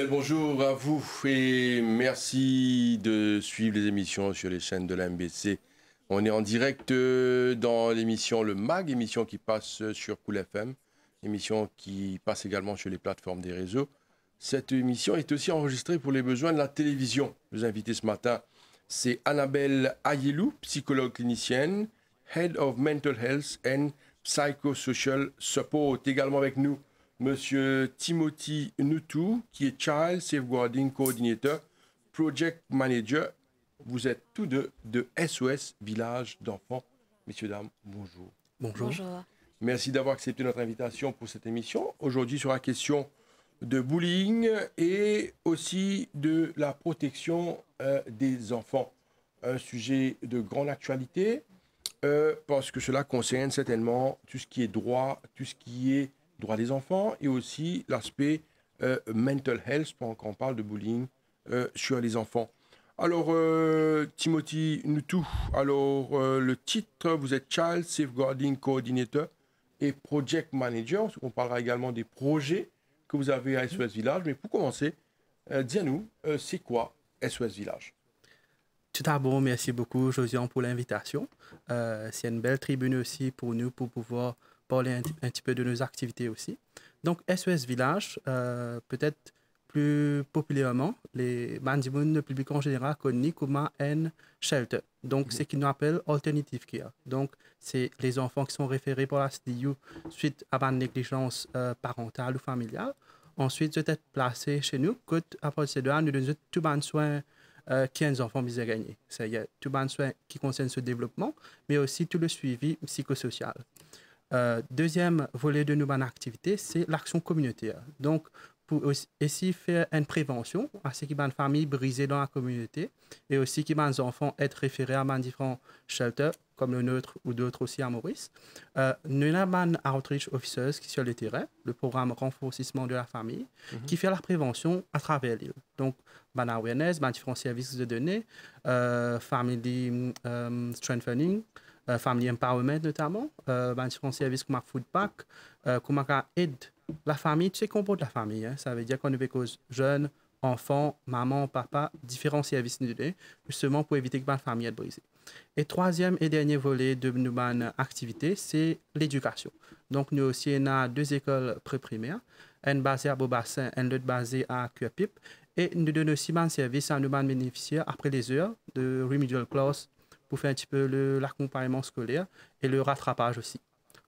Belle, bonjour à vous et merci de suivre les émissions sur les chaînes de la MBC. On est en direct dans l'émission Le Mag, émission qui passe sur Cool FM, émission qui passe également sur les plateformes des réseaux. Cette émission est aussi enregistrée pour les besoins de la télévision. Nos invités ce matin, c'est Annabelle Ayelou, psychologue clinicienne, Head of Mental Health and Psychosocial Support. Également avec nous, Monsieur Timothy Nutu, qui est Child Safeguarding Coordinator, Project Manager. Vous êtes tous deux de SOS Village d'enfants. Messieurs, dames, bonjour. Bonjour. Bonjour. Merci d'avoir accepté notre invitation pour cette émission. Aujourd'hui, sur la question de bullying et aussi de la protection des enfants. Un sujet de grande actualité parce que cela concerne certainement tout ce qui est droit, tout ce qui est droit des enfants et aussi l'aspect mental health quand on parle de bullying sur les enfants. Alors, Timothy Nutu, alors le titre, vous êtes Child Safeguarding Coordinator et Project Manager. On parlera également des projets que vous avez à SOS Village. Mais pour commencer, dis-nous, c'est quoi SOS Village? Tout d'abord, merci beaucoup, Josiane, pour l'invitation. C'est une belle tribune aussi pour nous, pour pouvoir parler un petit peu de nos activités aussi. Donc, SOS Village, peut-être plus populairement, les Bandimoun, le public en général, connaissent comme un shelter. Donc, c'est ce qu'ils nous appellent Alternative Care. Donc, c'est les enfants qui sont référés par la CDU suite à une négligence parentale ou familiale. Ensuite, ils être placés chez nous. À partir de là, nous donnons tout bon soin qui a un enfant bien gagné. Il y a tout bon soin qui concerne ce développement, mais aussi tout le suivi psychosocial. Deuxième volet de nos activités, c'est l'action communautaire. Donc, pour aussi faire une prévention à ce qui est une famille brisée dans la communauté et aussi qui les enfants être référés à différents shelters comme le nôtre ou d'autres aussi à Maurice. Nous avons un outreach officers qui sur le terrain, le programme renforcement de la famille, qui fait la prévention à travers l'île. Donc, ban awareness, différents services de données, family strengthening, family empowerment notamment, différents services comme food pack, comment aide la famille, tu sais qu'on porte la famille. Ça veut dire qu'on est cause jeunes, enfants, maman, papa, différents services de données, justement pour éviter que la famille soit brisée. Et troisième et dernier volet de nos activités, c'est l'éducation. Donc, nous aussi, on a deux écoles pré-primaires, une basée à Beaubassin, une autre basée à Cuapip. Et nous donnons aussi un service à nos bénéficiaires après les heures de remedial class pour faire un petit peu l'accompagnement scolaire et le rattrapage aussi.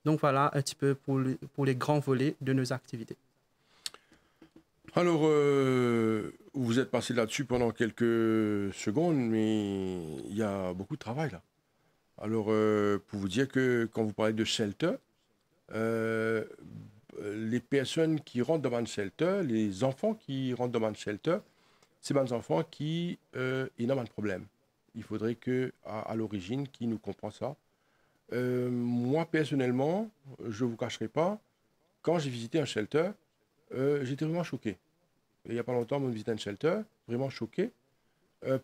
Donc voilà un petit peu pour les grands volets de nos activités. Alors, vous êtes passé là-dessus pendant quelques secondes, mais il y a beaucoup de travail là. Alors, pour vous dire que quand vous parlez de shelter, les personnes qui rentrent dans un shelter, les enfants qui rentrent dans un shelter, c'est des enfants qui ils ont un problème. Il faudrait qu'à l'origine, qui nous comprend ça. Moi, personnellement, je ne vous cacherai pas, quand j'ai visité un shelter, j'étais vraiment choqué. Il n'y a pas longtemps, j'ai visité un shelter, vraiment choqué,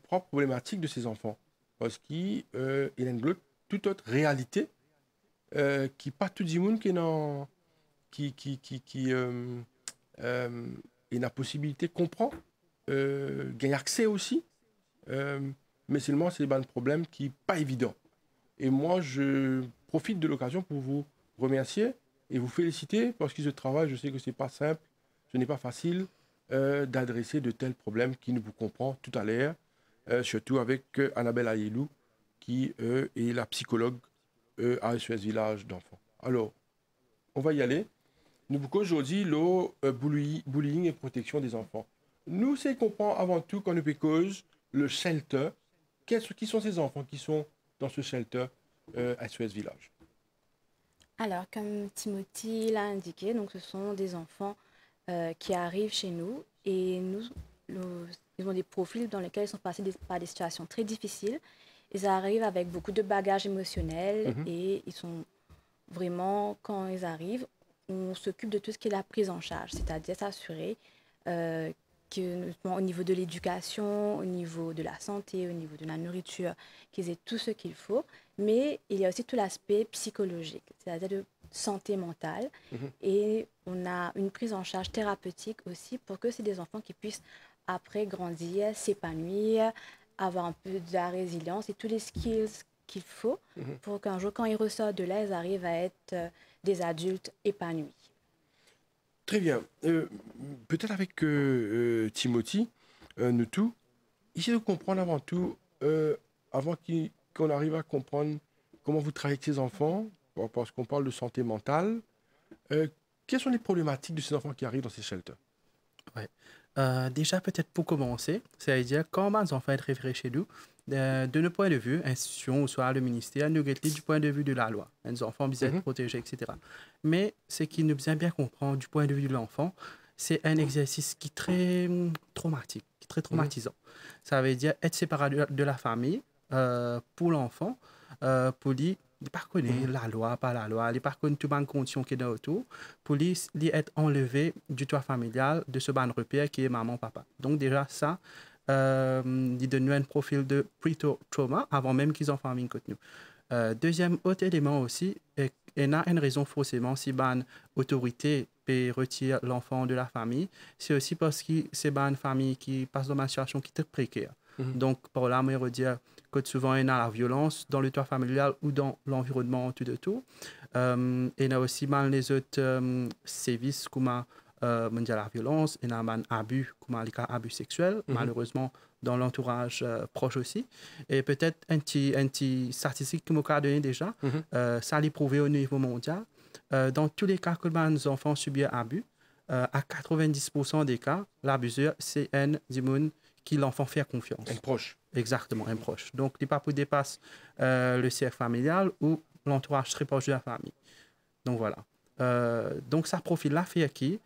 propre problématique de ces enfants. Parce qu'il englobe toute autre réalité qui pas tout le monde qui est dans... qui la possibilité de comprendre, gagner accès aussi. Mais seulement, c'est un problème qui n'est pas évident. Et moi, je profite de l'occasion pour vous remercier et vous féliciter parce que ce travail, je sais que ce n'est pas simple, ce n'est pas facile d'adresser de tels problèmes qui nous vous comprend tout à l'heure, surtout avec Annabelle Ayelou, qui est la psychologue à SOS Village d'enfants. Alors, on va y aller. Nous vous aujourd'hui le bullying et protection des enfants. Nous, c'est comprendre avant tout qu'on nous cause le shelter. Qui sont ces enfants qui sont dans ce shelter SOS Village? Alors, comme Timothy l'a indiqué, donc ce sont des enfants qui arrivent chez nous et ils ont des profils dans lesquels ils sont passés par des situations très difficiles. Ils arrivent avec beaucoup de bagages émotionnels et ils sont vraiment, quand ils arrivent, on s'occupe de tout ce qui est la prise en charge, c'est-à-dire s'assurer au niveau de l'éducation, au niveau de la santé, au niveau de la nourriture, qu'ils aient tout ce qu'il faut. Mais il y a aussi tout l'aspect psychologique, c'est-à-dire de santé mentale. Et on a une prise en charge thérapeutique aussi pour que c'est des enfants qui puissent après grandir, s'épanouir, avoir un peu de la résilience et tous les skills qu'il faut pour qu'un jour, quand ils ressortent de là, ils arrivent à être des adultes épanouis. Très bien. Peut-être avec Timothy, nous tous, essayer de comprendre avant tout, avant qu'on arrive à comprendre comment vous travaillez avec ces enfants, parce qu'on parle de santé mentale, quelles sont les problématiques de ces enfants qui arrivent dans ces shelters? Ouais. Déjà, peut-être pour commencer, c'est-à-dire quand les enfants sont référés chez nous, de nos points de vue, institution ou soit le ministère, nous regardons du point de vue de la loi. Les enfants doivent être protégés, etc. Mais ce qui nous besoin bien comprendre du point de vue de l'enfant, c'est un exercice qui est très traumatique, qui est très traumatisant. Ça veut dire être séparé de la famille pour l'enfant, pour lui. Il ne connaît pas la loi, pas la loi. Il ne connaît pas toutes les conditions qui sont autour. Pour lui être enlevé du toit familial de ce ban repère qui est maman, papa. Donc déjà, ça, il donne un profil de pre-trauma avant même qu'ils en fassent une côté nous. Deuxième autre élément aussi, il y a une raison forcément si ban autorité peut retirer l'enfant de la famille, c'est aussi parce que c'est une famille qui passe dans une situation qui est très précaire. Donc, par là, on va dire que souvent, il y a la violence dans le toit familial ou dans l'environnement tout de tout. Il y a aussi les autres sévices comme la violence, il y a un abus comme les cas abus sexuels, malheureusement, dans l'entourage proche aussi. Et peut-être un petit statistique que je vais donner déjà, ça l'est prouvé au niveau mondial. Dans tous les cas que les enfants subissent abus, à 90% des cas, l'abuseur, c'est un démon qui l'enfant fait confiance. Un proche. Exactement, un proche. Donc, les papous dépassent le cercle familial ou l'entourage très proche de la famille. Donc, voilà. Donc, ça profile-là fait qui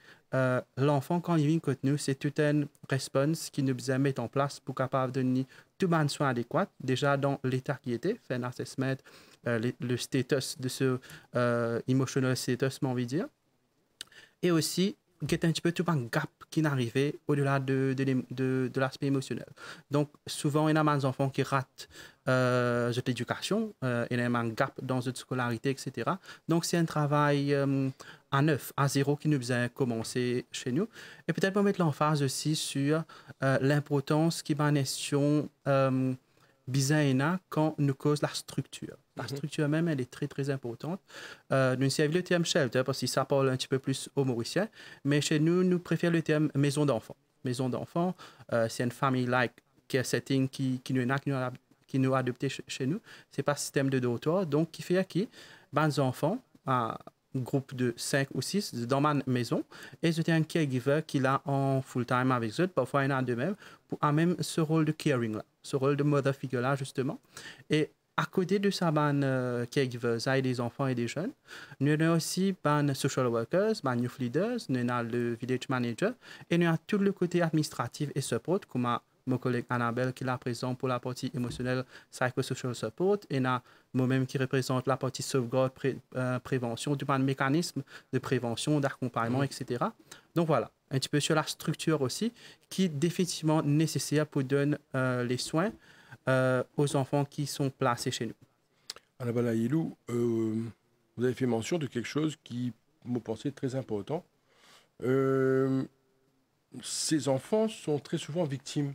l'enfant, quand il vient contre nous, c'est toute une réponse qui nous besoin mettre en place pour capable de donner tout le soin adéquat, déjà dans l'état qui était, faire un assessment, le status de ce emotional status, on envie de dire. Et aussi, get un petit peu tout un gap qui n'arrivait au-delà de l'aspect émotionnel. Donc, souvent, il y a des enfants qui ratent l'éducation, il y a un gap dans la scolarité, etc. Donc, c'est un travail à neuf, à zéro qui nous a commencé chez nous. Et peut-être pour mettre l'emphase aussi sur l'importance qui est une question bizarre quand nous cause la structure. La structure même, elle est très, très importante. Nous savons le terme shelter parce que ça parle un petit peu plus aux Mauriciens, mais chez nous, nous préférons le terme maison d'enfants. Maison d'enfants, c'est une famille-like care setting qui nous a adopté chez nous. Ce n'est pas un système de dortoir, donc qui fait qui les enfants, un groupe de 5 ou 6 dans ma maison, et c'était un caregiver qui l'a en full-time avec eux, parfois il y en a deux mêmes, pour même ce rôle de caring là, ce rôle de mother figure là, justement. Et à côté de ça, caregivers, il y a des enfants et des jeunes. Nous avons aussi social workers, youth leaders, nous avons le village manager, et nous avons tout le côté administratif et support, comme mon collègue Annabelle qui est là présent pour la partie émotionnelle, psychosocial support, et moi-même qui représente la partie sauvegarde, prévention, du mécanisme de prévention, d'accompagnement, etc. Donc voilà, un petit peu sur la structure aussi, qui est définitivement nécessaire pour donner les soins aux enfants qui sont placés chez nous. Annabelle Ayelou, vous avez fait mention de quelque chose qui me pensait très important. Ces enfants sont très souvent victimes.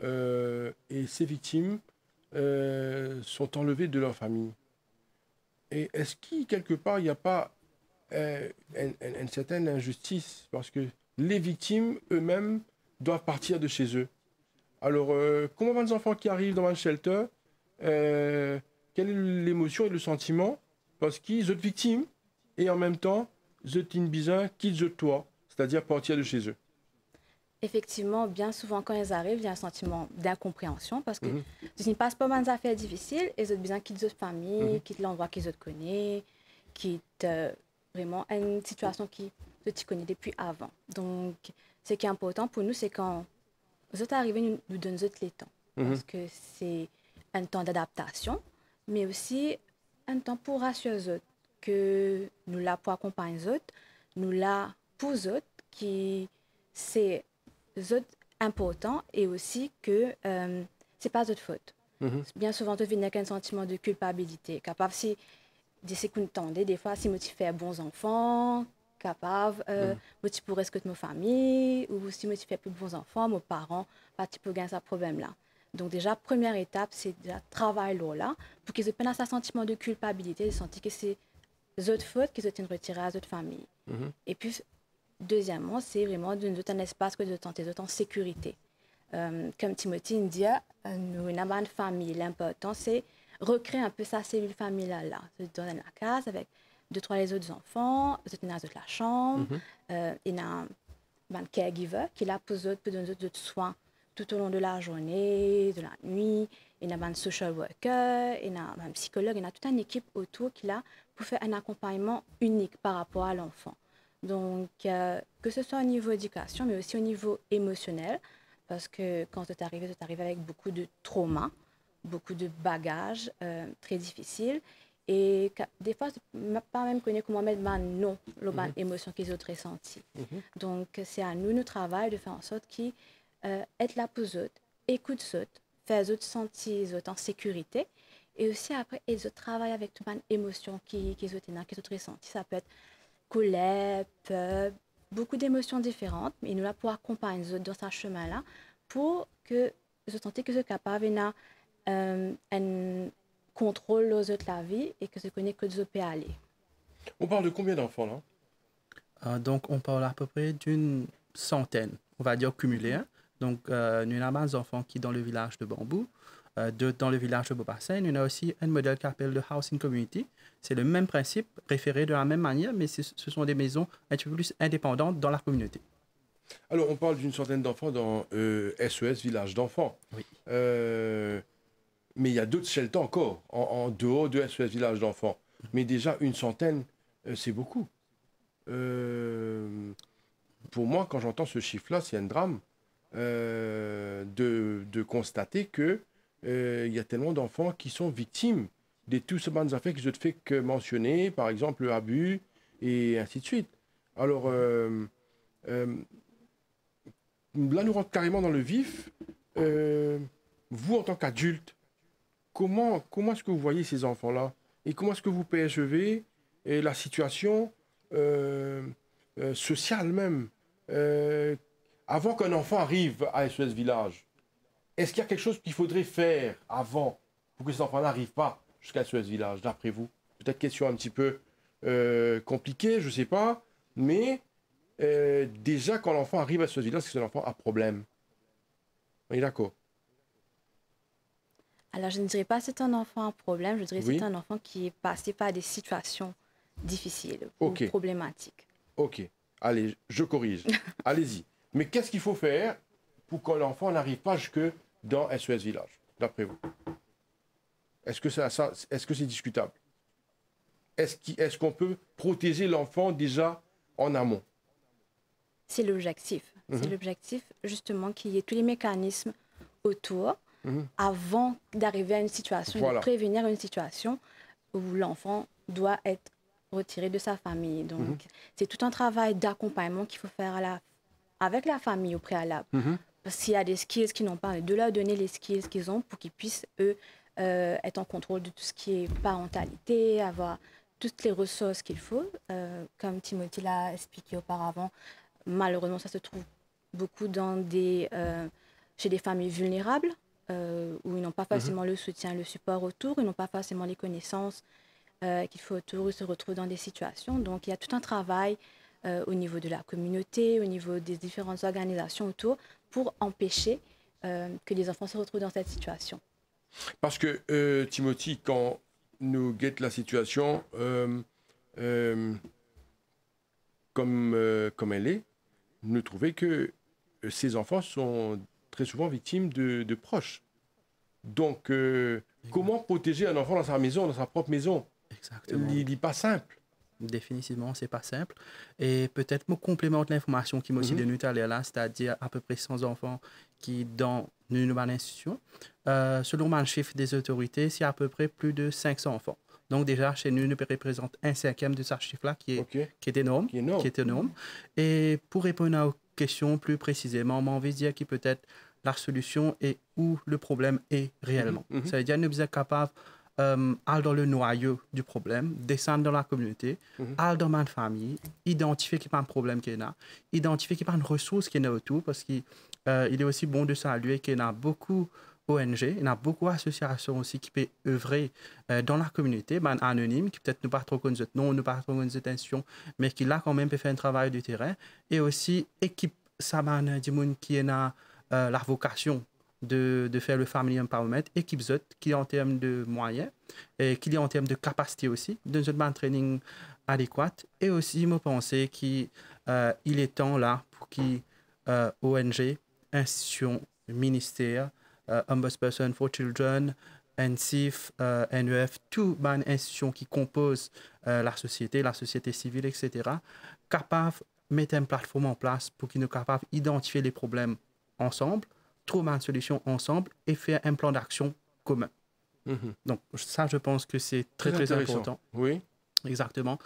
Et ces victimes sont enlevées de leur famille. Et est-ce qu'il, quelque part, il n'y a pas une certaine injustice? Parce que les victimes eux-mêmes doivent partir de chez eux. Alors, comment les enfants qui arrivent dans un shelter, quelle est l'émotion et le sentiment? Parce qu'ils sont victimes et en même temps, ils sont bizarres qu'ils sont toi, c'est-à-dire partir de chez eux. Effectivement, bien souvent, quand ils arrivent, il y a un sentiment d'incompréhension parce que ils ne passent pas mal d'affaires difficiles et ils ont besoin qu'ils aient une famille, qu'ils l'endroit qu'ils connaissent, qu'ils vraiment une situation qu'ils connaissent depuis avant. Donc, ce qui est important pour nous, c'est quand vous êtes arrivés, nous donnons le temps parce que c'est un temps d'adaptation, mais aussi un temps pour rassurer les autres, que nous là pour accompagner les autres, nous là pour les autres, qui c'est important et aussi que c'est pas de faute. Bien souvent, tu viens avec un sentiment de culpabilité. Capable si d'ici qu'on tendait, des fois, si moi tu fais bons enfants, capables, moi tu pourrais ce que nos familles, ou si moi tu fais plus bons enfants, nos parents, pas tu peux gagner ce problème-là. Donc déjà, première étape, c'est déjà travailler là, pour qu'ils aient pas un sentiment de culpabilité, de sentir que c'est les autres fautes qu'ils ont retirées à d'autres familles. Et puis, deuxièmement, c'est vraiment de un espace que de tenter en sécurité. Comme Timothy dit, nous avons une famille. L'important, c'est recréer un peu sa cellule familiale là. Se donner la case avec 2-3 les autres enfants, se tenir dans la chambre. Il y a un caregiver qui est là pour donner d'autres soins tout au long de la journée, de la nuit. Il y a un social worker, il y a un psychologue, il y a toute une équipe autour qui est là pour faire un accompagnement unique par rapport à l'enfant. Donc, que ce soit au niveau éducation, mais aussi au niveau émotionnel, parce que quand tu arrives avec beaucoup de traumas, beaucoup de bagages très difficiles, et des fois, tu ne pas même connaître comment mettre non, les émotions qu'ils ont ressenties. Donc, c'est à nous, notre travail, de faire en sorte qu'ils être là pour eux, écoute eux, faire eux sentir eux en sécurité, et aussi après, ils travaillent avec toutes les émotions qu'ils ont ressenties. Ça peut être colère, peur, beaucoup d'émotions différentes, mais nous là pour accompagner eux dans ce chemin-là, pour que je sentais que je suis capable un contrôle aux autres la vie et que je connais que je peux aller. On parle de combien d'enfants là? Donc, on parle à peu près d'une centaine, on va dire cumulé. Hein? Donc, nous avons des enfants qui sont dans le village de Bambou, dans le village de Beaubassin. Nous avons aussi un modèle qui s'appelle le Housing Community. C'est le même principe, référé de la même manière, mais ce sont des maisons un petit peu plus indépendantes dans la communauté. Alors, on parle d'une centaine d'enfants dans SES Village d'enfants. Oui. Mais il y a d'autres shelters encore, en dehors de SES Village d'enfants. Mais déjà, une centaine, c'est beaucoup. Pour moi, quand j'entends ce chiffre-là, c'est un drame de constater que il y a tellement d'enfants qui sont victimes de tous ces bonnes affaires que je te fais que mentionner, par exemple le abus et ainsi de suite. Alors, là, nous rentrons carrément dans le vif. Vous, en tant qu'adulte, comment est-ce que vous voyez ces enfants-là? Et comment est-ce que vous percevez la situation sociale même avant qu'un enfant arrive à SOS Village? Est-ce qu'il y a quelque chose qu'il faudrait faire avant pour que ces enfants n'arrivent pas jusqu'à SOS Village, d'après vous? Peut-être question un petit peu compliquée, je ne sais pas, mais déjà quand l'enfant arrive à SOS Village, c'est que l'enfant a problème. On est d'accord? Alors, je ne dirais pas que c'est un enfant à problème, je dirais que c'est un enfant qui est passé par des situations difficiles ou problématiques. Ok, allez, je corrige. Allez-y. Mais qu'est-ce qu'il faut faire pour que l'enfant n'arrive pas jusque dans SOS Village, d'après vous? Est-ce que c'est discutable? Est-ce qu'on peut protéger l'enfant déjà en amont? C'est l'objectif. C'est l'objectif, justement, qu'il y ait tous les mécanismes autour avant d'arriver à une situation, de prévenir une situation où l'enfant doit être retiré de sa famille. Donc, c'est tout un travail d'accompagnement qu'il faut faire avec la famille au préalable. Parce qu'il y a des skills qu'ils n'ont pas, de leur donner les skills qu'ils ont pour qu'ils puissent, eux, être en contrôle de tout ce qui est parentalité, avoir toutes les ressources qu'il faut. Comme Timothy l'a expliqué auparavant, malheureusement, ça se trouve beaucoup chez des familles vulnérables, où ils n'ont pas forcément le soutien, le support autour, ils n'ont pas forcément les connaissances qu'il faut autour, ils se retrouvent dans des situations. Donc, il y a tout un travail au niveau de la communauté, au niveau des différentes organisations autour, pour empêcher que les enfants se retrouvent dans cette situation. Parce que, Timothy, quand nous guette la situation comme elle est, nous trouvons que ces enfants sont très souvent victimes de proches. Donc, comment protéger un enfant dans sa maison, dans sa propre maison? Exactement. Il n'est pas simple. Définitivement, c'est pas simple. Et peut-être me complémente l'information qui m'a aussi donnée tout à l'heure là, c'est-à-dire à peu près 100 enfants qui dans une nouvelle institution. Selon le chiffre des autorités, c'est à peu près plus de 500 enfants. Donc déjà, chez nous, nous représente un cinquième de ce chiffre-là qui est énorme. Qui est énorme. Et pour répondre à vos questions plus précisément, on envie de dire que peut-être la solution est où le problème est réellement. Ça veut dire que nous sommes capables aller dans le noyau du problème, descendre dans la communauté, aller dans ma famille, identifier qu'il n'y a pas un problème qu'il y a, identifier qu'il n'y a pas une ressource qui est autour, parce qu'il est aussi bon de saluer qu'il y a beaucoup ONG, il y a beaucoup d'associations aussi qui peuvent œuvrer dans la communauté, ben, anonymes, qui peut-être ne pas trop connaissent non, ne pas trop connaissent institutions, mais qui là quand même peut faire un travail du terrain, et aussi équipe ça man du monde qui a la vocation de faire le family empowerment, équipe qui en termes de moyens et qui en termes de capacité aussi, dans un training adéquat, et aussi me penser qu'il est temps là pour qui ONG, institutions, ministères, Ombudsperson for Children, NCIF, NEF, toutes les institutions qui composent la société civile, etc., capables de mettre une plateforme en place pour qu'ils soient capables d'identifier les problèmes ensemble, trouver une solution ensemble et faire un plan d'action commun. Donc ça, je pense que c'est très important. Oui. Exactement.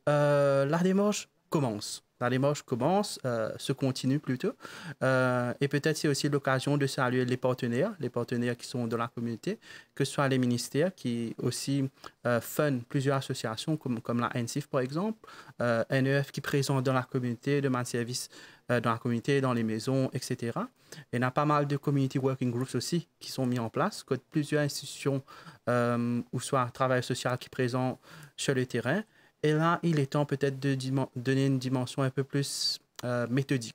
La démarche commence. Se continue plutôt. Et peut-être c'est aussi l'occasion de saluer les partenaires qui sont dans la communauté, que ce soit les ministères qui aussi fundent plusieurs associations comme la NCIF par exemple, NEF qui présente dans la communauté, demande service dans la communauté, dans les maisons, etc. Et il y a pas mal de community working groups aussi qui sont mis en place, que plusieurs institutions ou soit travail social qui présent sur le terrain. Et là, il est temps peut-être de donner une dimension un peu plus méthodique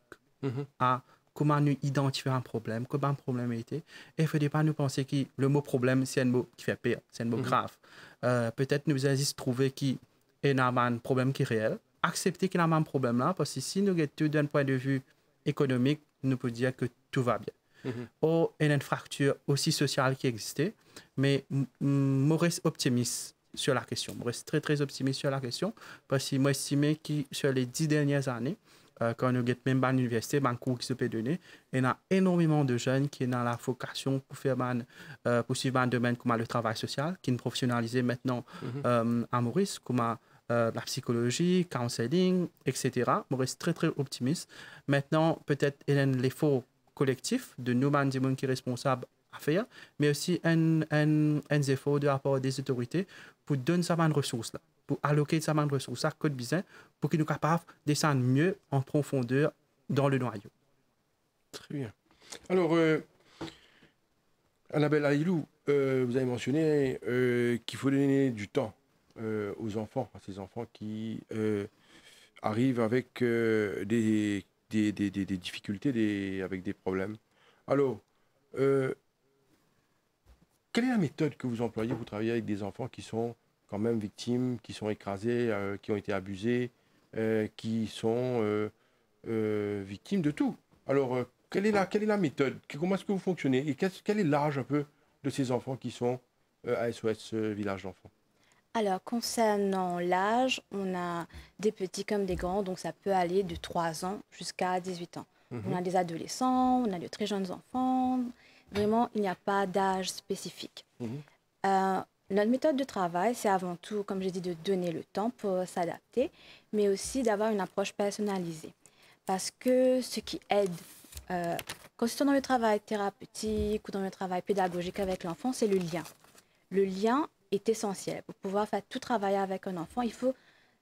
à comment nous identifier un problème, comment un problème a été. Et il ne faudrait pas nous penser que le mot problème, c'est un mot qui fait peur, c'est un mot grave. Peut-être nous allons trouver qu'il y a un problème qui est réel, accepter qu'il y a un problème là, parce que si nous regardons tout d'un point de vue économique, nous pouvons dire que tout va bien. Ou il y a une fracture aussi sociale qui existait, mais je reste optimiste sur la question. Je reste très optimiste sur la question parce que moi j'estime que sur les 10 dernières années, quand nous avons même à l'université, un cours qui se peut donner, il y a énormément de jeunes qui ont la vocation pour suivre un domaine comme le travail social, qui est professionnalisé maintenant à Maurice, comme la psychologie, counseling, etc. Je reste très optimiste. Maintenant, peut-être il y a l'effort collectif de nous-mêmes, des gens qui sont responsables à faire, mais aussi un effort de la part des autorités pour donner ça de ressources là, pour alloquer ça de ressources à Côte Bizin pour qu'ils soient capables de descendre mieux en profondeur dans le noyau. Très bien. Alors, Annabelle Aïlou, vous avez mentionné qu'il faut donner du temps aux enfants, à ces enfants qui arrivent avec des difficultés, avec des problèmes. Alors, quelle est la méthode que vous employez pour travailler avec des enfants qui sont quand même victimes, qui sont écrasés, qui ont été abusés, qui sont victimes de tout? Alors, quelle est la méthode? Comment est-ce que vous fonctionnez? Et quel est l'âge un peu de ces enfants qui sont à SOS Village d'Enfants? Alors, concernant l'âge, on a des petits comme des grands, donc ça peut aller de 3 ans jusqu'à 18 ans. On a des adolescents, on a de très jeunes enfants. Vraiment, il n'y a pas d'âge spécifique. Notre méthode de travail, c'est avant tout, comme j'ai dit, de donner le temps pour s'adapter, mais aussi d'avoir une approche personnalisée. Parce que ce qui aide, quand c'est dans le travail thérapeutique ou dans le travail pédagogique avec l'enfant, c'est le lien. Le lien est essentiel. Pour pouvoir faire tout travail avec un enfant, il faut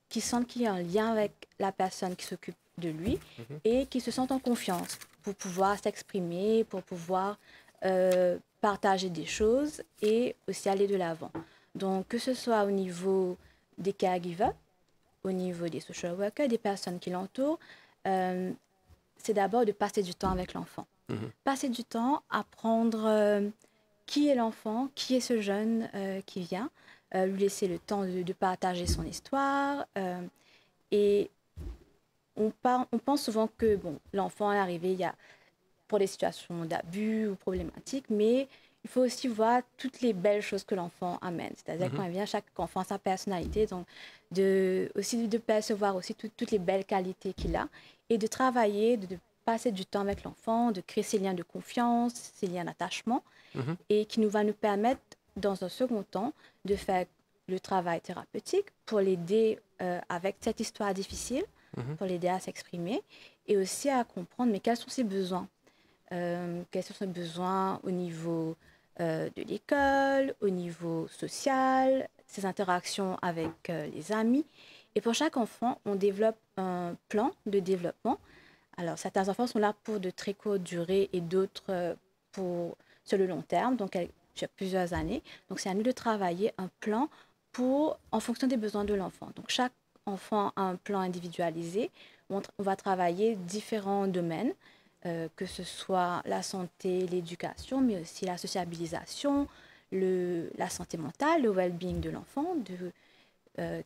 qu'il sente qu'il y a un lien avec la personne qui s'occupe de lui et qu'il se sente en confiance pour pouvoir s'exprimer, pour pouvoir partager des choses et aussi aller de l'avant. Donc, que ce soit au niveau des caregivers, au niveau des social workers, des personnes qui l'entourent, c'est d'abord de passer du temps avec l'enfant. Passer du temps, apprendre qui est l'enfant, qui est ce jeune qui vient, lui laisser le temps de partager son histoire. Et on pense souvent que l'enfant est arrivé pour des situations d'abus ou problématiques, mais il faut aussi voir toutes les belles choses que l'enfant amène. C'est-à-dire quand il vient, chaque enfant a sa personnalité, donc aussi de percevoir aussi toutes les belles qualités qu'il a et de travailler, de passer du temps avec l'enfant, de créer ces liens de confiance, ces liens d'attachement et qui va nous permettre, dans un second temps, de faire le travail thérapeutique pour l'aider avec cette histoire difficile, pour l'aider à s'exprimer et aussi à comprendre mais quels sont ses besoins. Quels sont ses besoins au niveau de l'école, au niveau social, ses interactions avec les amis. Et pour chaque enfant, on développe un plan de développement. Alors, certains enfants sont là pour de très courtes durées et d'autres sur le long terme, donc sur plusieurs années. Donc, c'est à nous de travailler un plan en fonction des besoins de l'enfant. Donc, chaque enfant a un plan individualisé. On va travailler différents domaines, que ce soit la santé, l'éducation, mais aussi la sociabilisation, la santé mentale, le well-being de l'enfant,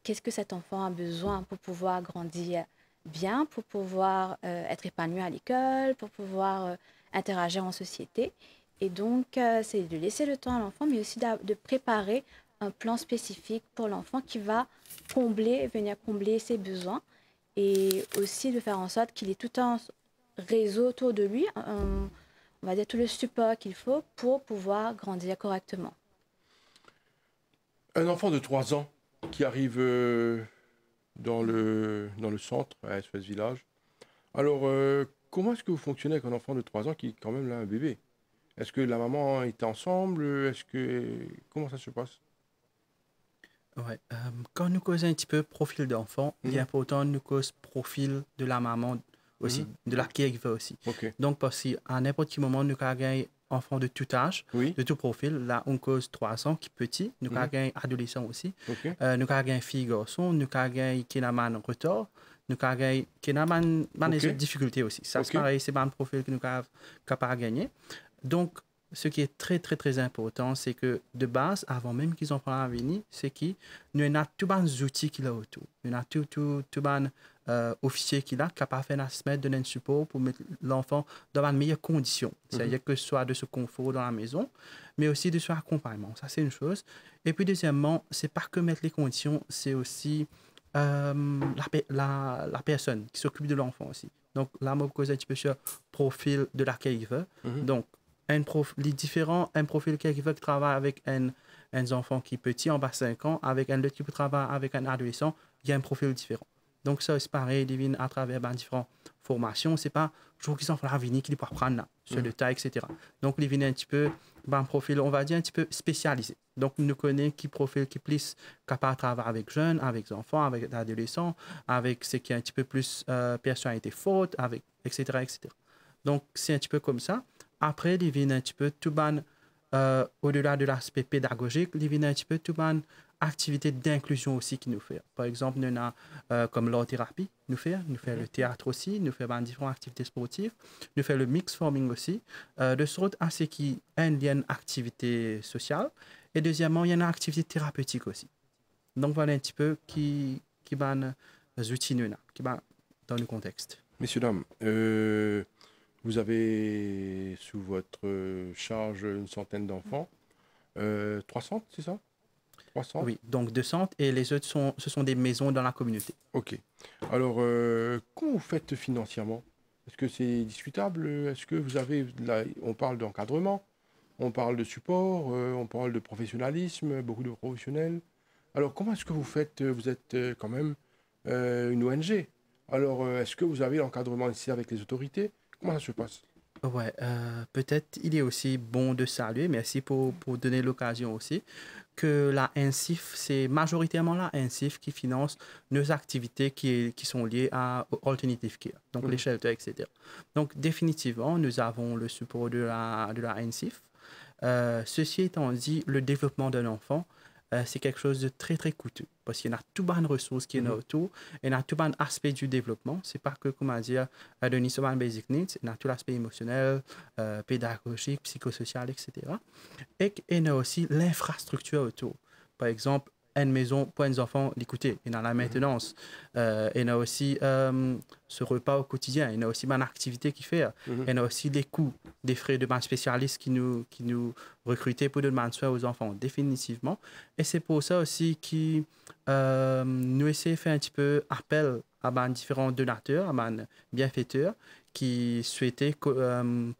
qu'est-ce que cet enfant a besoin pour pouvoir grandir bien, pour pouvoir être épanoui à l'école, pour pouvoir interagir en société. Et donc, c'est de laisser le temps à l'enfant, mais aussi de préparer un plan spécifique pour l'enfant qui va venir combler ses besoins et aussi de faire en sorte qu'il ait tout un réseau autour de lui, on va dire tout le support qu'il faut pour pouvoir grandir correctement. Un enfant de 3 ans qui arrive dans le centre, à SOS Village. Alors, comment est-ce que vous fonctionnez avec un enfant de 3 ans qui est quand même là un bébé? Est-ce que la maman est ensemble? Comment ça se passe? Ouais. Quand nous causons un petit peu profil d'enfant, il est important de nous causer profil de la maman aussi, de la caregiver aussi. Okay. Donc, parce qu'à n'importe quel moment, nous avons un enfant de tout âge, de tout profil. Là, on cause 3 ans qui est petit. Nous avons un adolescent aussi. Okay. Nous avons un fille garçon. Nous avons un qui a un retard. Nous avons un qui a des difficultés aussi. Ça, c'est pareil, c'est un profil que nous sommes capables de gagner. Donc, ce qui est très, très, très important, c'est que de base, avant même qu'ils en prennent à venir, c'est qu'il y a tous les outils qu'il a autour. Il y a tous les officiers qu'il a capables de faire un semaine, donner un support pour mettre l'enfant dans de meilleures conditions. C'est-à-dire que ce soit de ce confort dans la maison, mais aussi de ce accompagnement. Ça, c'est une chose. Et puis, deuxièmement, c'est pas que mettre les conditions, c'est aussi la personne qui s'occupe de l'enfant aussi. Donc, là, je me pose un petit peu sur le profil de la caregiver. Donc, un profil qui travaille avec un enfant qui est petit, en bas de 5 ans, avec un autre qui peut travailler avec un adolescent, il y a un profil différent. Donc, ça, c'est pareil, il vient à travers différentes formations. Ce n'est pas toujours qu'ils enfants à venir qui peuvent apprendre là, sur le tas, etc. Donc, il vient un petit peu, un profil, on va dire, un petit peu spécialisé. Donc, nous connaissons qui profil qui est plus capable de travailler avec jeunes, avec enfants, avec adolescents, avec ce qui est un petit peu plus personnalité forte, avec, etc., etc. Donc, c'est un petit peu comme ça. Après, il vient un petit peu tout au-delà de l'aspect pédagogique, il vient un petit peu tout activité d'inclusion aussi qui nous fait. Par exemple, nous avons comme l'art-thérapie, nous fait le théâtre aussi, nous faisons différentes activités sportives, nous faisons le mix forming aussi, de sorte à ce qu'il y ait une activité sociale. Et deuxièmement, il y a une activité thérapeutique aussi. Donc, voilà un petit peu qui va les outils qui va dans le contexte. Messieurs, dames, vous avez sous votre charge une centaine d'enfants. 300, c'est ça? 300? Oui, donc 200 et les autres, ce sont des maisons dans la communauté. Ok. Alors, comment vous faites financièrement? Est-ce que c'est discutable? Est-ce que vous avez... Là, on parle d'encadrement, on parle de support, on parle de professionnalisme, beaucoup de professionnels. Alors, comment est-ce que vous faites? Vous êtes quand même une ONG. Alors, est-ce que vous avez l'encadrement ici avec les autorités? Comment ça se passe? Ouais, peut-être il est aussi bon de saluer, merci pour donner l'occasion aussi, que la NCIF, c'est majoritairement la NCIF qui finance nos activités qui sont liées à Alternative Care, donc les shelters, etc. Donc définitivement, nous avons le support de la NCIF. Ceci étant dit, le développement d'un enfant, c'est quelque chose de très, très coûteux parce qu'il y a tout plein de ressources qui sont autour, il y a tout plein d'aspects du développement. C'est pas que, comment dire, donner seulement basic needs, il y a tout l'aspect émotionnel, pédagogique, psychosocial, etc. Et il y a aussi l'infrastructure autour. Par exemple, une maison pour les enfants, l'écouter, il y a la maintenance, il y a aussi ce repas au quotidien, il y a aussi une activité qui fait, il y a aussi des coûts, des frais de spécialistes qui nous recrutent pour donner soin aux enfants, définitivement. Et c'est pour ça aussi que nous essayons de faire un petit peu appel à différents donateurs, à bienfaiteurs qui souhaitaient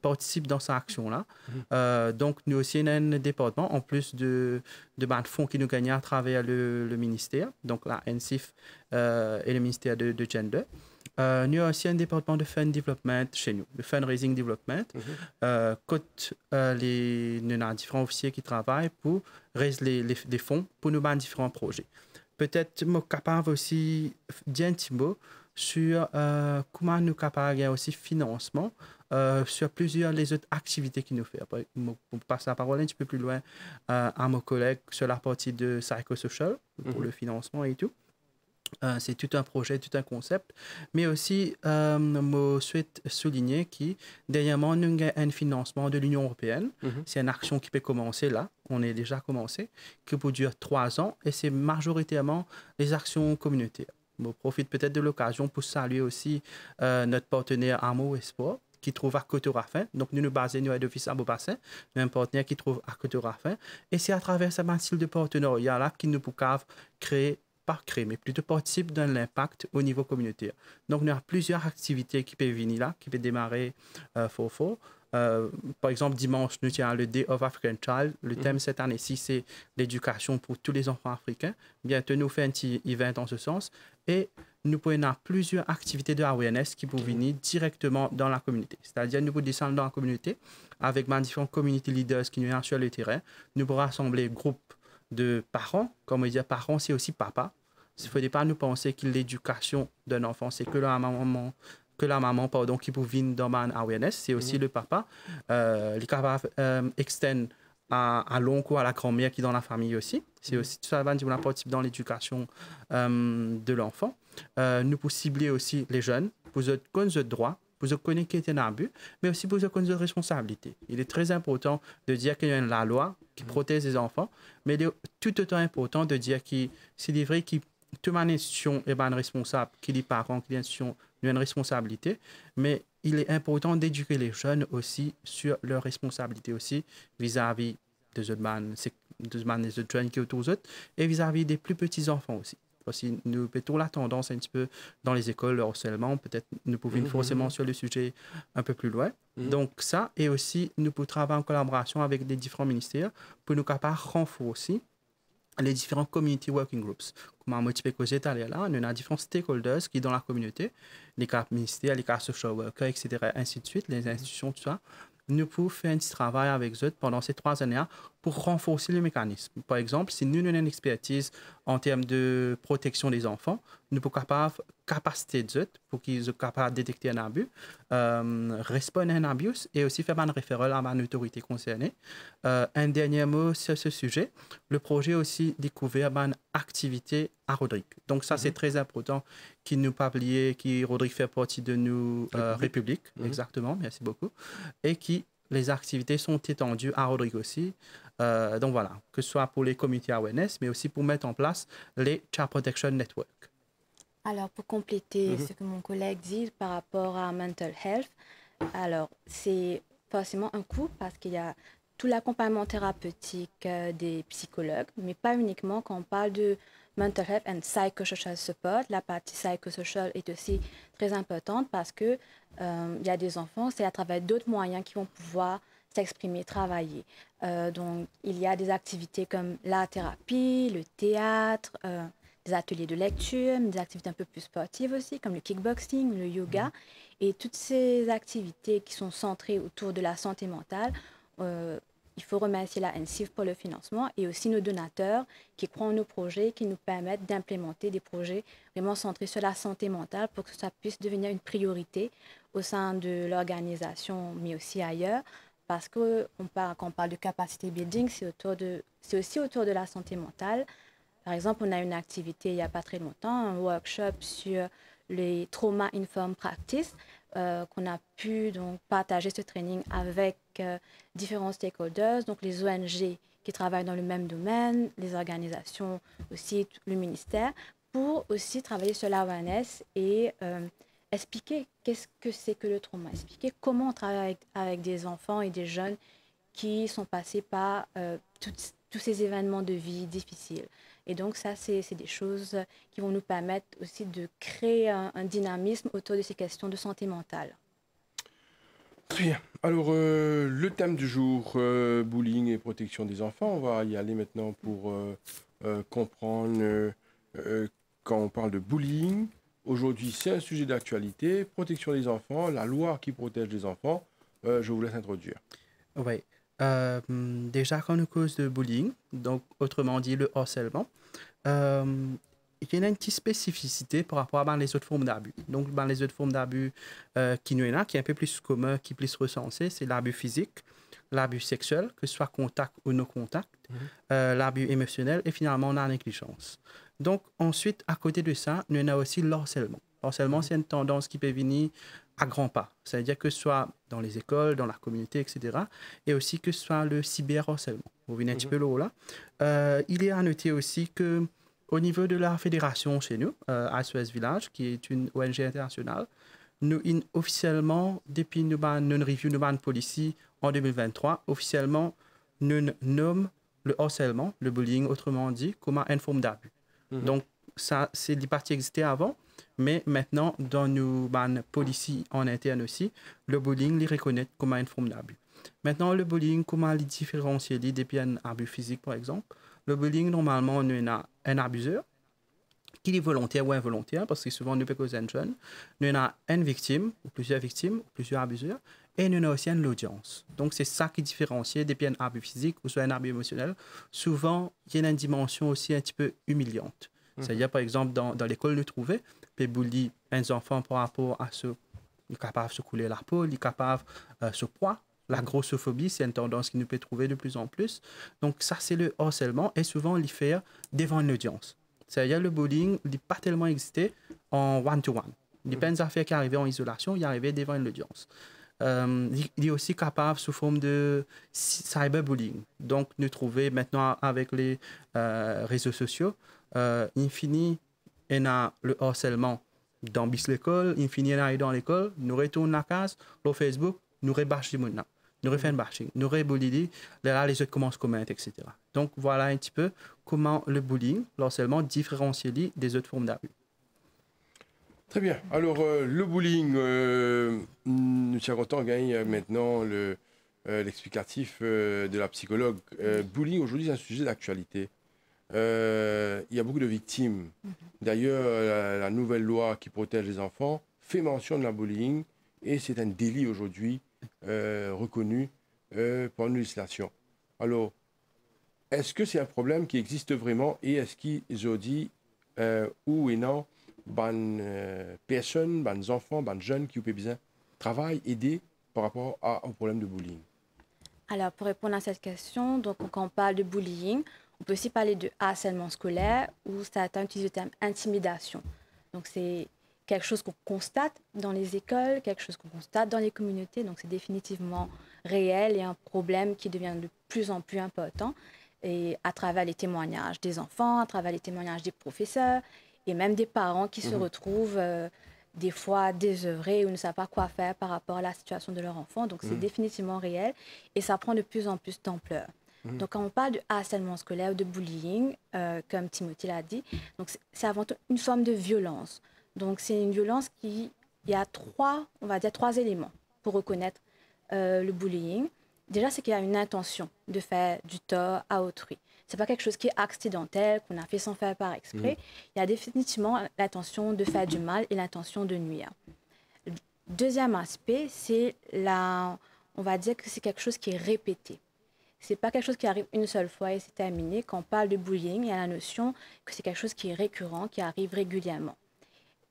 participer dans cette action-là. Donc, nous aussi, on a un département, en plus de fonds qui nous gagnent à travers le ministère, donc la NCIF et le ministère de Gender. nous avons aussi un département de fund development chez nous, de fundraising development, quand nous avons différents officiers qui travaillent pour raiser les fonds pour nous mettre différents projets. Peut-être nous sommes capables aussi de dire un petit mot sur comment nous sommes capables de aussi financement sur plusieurs les autres activités qui nous font. Pour passer la parole un petit peu plus loin à mon collègue sur la partie de psychosocial pour le financement et tout. C'est tout un projet, tout un concept. Mais aussi, je souhaite souligner que dernièrement, nous avons un financement de l'Union européenne. C'est une action qui peut commencer là. On est déjà commencé, qui peut durer 3 ans. Et c'est majoritairement les actions communautaires. Je profite peut-être de l'occasion pour saluer aussi notre partenaire Amo Espoir, qui trouve à Côte-Rafin. Donc, nous nous basons à l'office à Beaubassin, un partenaire qui trouve à Côte-Rafin. Et c'est à travers ce style de partenariat-là que nous pouvons créer, mais plutôt participe dans l'impact au niveau communautaire. Donc, nous avons plusieurs activités qui peuvent venir là, qui peuvent démarrer fort. Par exemple, dimanche, nous avons le Day of African Child. Le thème cette année-ci, c'est l'éducation pour tous les enfants africains. Bientôt, nous faisons un petit event en ce sens. Et nous pouvons avoir plusieurs activités de awareness qui peuvent venir directement dans la communauté. C'est-à-dire, nous pouvons descendre dans la communauté avec différents community leaders qui nous sont sur le terrain. Nous pouvons rassembler groupes de parents. Comme on dit, parents, c'est aussi papa. Il ne faudrait pas nous penser que l'éducation d'un enfant, c'est que la maman qui peut venir dans ma awareness, c'est aussi le papa. Il est capable d'extendre à l'oncle ou à la grand-mère qui est dans la famille aussi. C'est aussi tout ça qui participe dans l'éducation de l'enfant. Nous pouvons cibler aussi les jeunes pour connaître leurs droits, pour connaître qu'il y a un abus, mais aussi pour connaître leurs responsabilités. Il est très important de dire qu'il y a la loi qui protège les enfants, mais il est tout autant important de dire que c'est vrai que toute institution est responsable, que les parents, que l'institution ont une responsabilité, mais il est important d'éduquer les jeunes aussi sur leurs responsabilités aussi vis-à-vis des autres jeunes qui sont autour d'eux et vis-à-vis des plus petits enfants aussi. Parce que nous avons la tendance un petit peu dans les écoles, le harcèlement, peut-être nous pouvons forcément sur le sujet un peu plus loin. Donc ça, et aussi nous pouvons travailler en collaboration avec les différents ministères pour nous capables de renforcer les différents community working groups. Comme un motivé que j'ai allé là, nous avons différents stakeholders qui sont dans la communauté, les cas ministères, les cas social workers, etc., ainsi de suite, les institutions, tout ça. Nous pouvons faire un petit travail avec eux pendant ces 3 années pour renforcer le mécanisme. Par exemple, si nous avons une expertise en termes de protection des enfants, nous pouvons avoir capacité d'eux pour qu'ils soient capables de détecter un abus, répondre à un abus et aussi faire un référent à une autorité concernée. Un dernier mot sur ce sujet, le projet a aussi découvert une activité à Rodrigue. Donc ça, c'est très important qu'il nous pas oublier que Rodrigue fait partie de nos République. Exactement, merci beaucoup. Et qui les activités sont étendues à Rodrigue aussi. Donc voilà, que ce soit pour les community awareness, mais aussi pour mettre en place les Child Protection Network. Alors, pour compléter ce que mon collègue dit par rapport à mental health, alors c'est forcément un coût parce qu'il y a tout l'accompagnement thérapeutique des psychologues, mais pas uniquement quand on parle de mental health and psychosocial support. La partie psychosocial est aussi très importante parce que il y a des enfants, c'est à travers d'autres moyens qu'ils vont pouvoir s'exprimer, travailler. Donc, il y a des activités comme la thérapie, le théâtre, des ateliers de lecture, des activités un peu plus sportives aussi, comme le kickboxing, le yoga. Et toutes ces activités qui sont centrées autour de la santé mentale, il faut remercier la NCIF pour le financement et aussi nos donateurs qui croient en nos projets, qui nous permettent d'implémenter des projets vraiment centrés sur la santé mentale pour que ça puisse devenir une priorité au sein de l'organisation, mais aussi ailleurs. Parce que quand on parle de capacity building, c'est aussi autour de la santé mentale. Par exemple, on a une activité il n'y a pas très longtemps, un workshop sur les trauma informed practice, qu'on a pu donc partager ce training avec différents stakeholders, donc les ONG qui travaillent dans le même domaine, les organisations aussi, le ministère, pour aussi travailler sur l'awareness et expliquer qu'est-ce que c'est que le trauma, expliquer comment on travaille avec des enfants et des jeunes qui sont passés par tous ces événements de vie difficiles. Et donc ça, c'est des choses qui vont nous permettre aussi de créer un dynamisme autour de ces questions de santé mentale. Très bien. Alors, le thème du jour, bullying et protection des enfants, on va y aller maintenant pour comprendre quand on parle de bullying, Aujourd'hui, c'est un sujet d'actualité, protection des enfants, la loi qui protège les enfants. Je vous laisse introduire. Oui. Déjà, quand on cause de bullying, donc autrement dit le harcèlement, euh, il y a une petite spécificité par rapport à les autres formes d'abus. Donc, les autres formes d'abus qui nous en a, qui est un peu plus commun, qui est plus recensé, c'est l'abus physique, l'abus sexuel, que ce soit contact ou non contact, l'abus émotionnel et finalement la négligence. Donc, ensuite, à côté de ça, nous avons aussi le harcèlement. Le harcèlement, c'est une tendance qui peut venir à grands pas. C'est-à-dire que ce soit dans les écoles, dans la communauté, etc. Et aussi que ce soit le cyberharcèlement. Vous venez un petit peu là. Il est à noter aussi que au niveau de la fédération chez nous, SOS Village, qui est une ONG internationale, nous, officiellement, depuis nous une review de policy en 2023, officiellement, nous nommons le harcèlement, le bullying, autrement dit, comme une forme d'abus. Donc, ça, c'est des parties qui existaient avant, mais maintenant, dans nos policy en interne aussi, le bullying les reconnaît comme une forme d'abus. Maintenant, le bullying, comment les différencier depuis un abus physique, par exemple? Le bullying, normalement, on a un abuseur, qui est volontaire ou involontaire, parce que souvent, nous peut causer un jeune. Nous avons une victime, ou plusieurs abuseurs, et nous avons aussi une audience. Donc, c'est ça qui différencie depuis un abus physique ou soit un abus émotionnel. Souvent, il y a une dimension aussi un petit peu humiliante. C'est-à-dire, par exemple, dans l'école, nous trouvons, peut bully un enfant par rapport à ce... Il est capable de se couler la peau, il est capable de se poids. La grossophobie, c'est une tendance qui nous peut trouver de plus en plus. Donc, ça, c'est le harcèlement, et souvent, il fait devant une audience. C'est-à-dire le bullying n'a pas tellement existé en one-to-one. Il n'y a pas une affaire qui arrivait en isolation, il arrivait devant une audience. Il est aussi capable sous forme de cyberbullying. Donc, nous trouvons maintenant avec les réseaux sociaux, il finit, il y a le harcèlement dans l'école, il finit dans l'école, nous retournons à la case, sur Facebook, nous rebâchons maintenant. Nous refait un bashing, nous rebullyons, là les autres commencent à commenter, etc. Donc voilà un petit peu comment le bullying, le harcèlement, différencie des autres formes d'abus. Très bien. Alors le bullying, nous sommes contents de gagner maintenant l'explicatif de la psychologue. Bullying aujourd'hui c'est un sujet d'actualité. Il y a beaucoup de victimes. D'ailleurs, la nouvelle loi qui protège les enfants fait mention de la bullying et c'est un délit aujourd'hui reconnu par une législation. Alors, est-ce que c'est un problème qui existe vraiment et est-ce qu'ils ont dit où et non, personnes, enfants, jeunes qui ont besoin de travail, aider par rapport au problème de bullying? Alors, pour répondre à cette question, donc, quand on parle de bullying, on peut aussi parler de harcèlement scolaire ou certains utilisent le terme intimidation. Donc, c'est quelque chose qu'on constate dans les écoles, quelque chose qu'on constate dans les communautés. Donc, c'est définitivement réel et un problème qui devient de plus en plus important. Et à travers les témoignages des enfants, à travers les témoignages des professeurs et même des parents qui se retrouvent des fois désœuvrés ou ne savent pas quoi faire par rapport à la situation de leur enfant. Donc, c'est définitivement réel et ça prend de plus en plus d'ampleur. Donc, quand on parle de harcèlement scolaire ou de bullying, comme Timothy l'a dit, c'est avant tout une forme de violence. Donc, c'est une violence il y a trois éléments pour reconnaître le bullying. Déjà, c'est qu'il y a une intention de faire du tort à autrui. Ce n'est pas quelque chose qui est accidentel, qu'on a fait sans faire par exprès. Il y a définitivement l'intention de faire du mal et l'intention de nuire. Le deuxième aspect, c'est on va dire que c'est quelque chose qui est répété. Ce n'est pas quelque chose qui arrive une seule fois et c'est terminé. Quand on parle de bullying, il y a la notion que c'est quelque chose qui est récurrent, qui arrive régulièrement.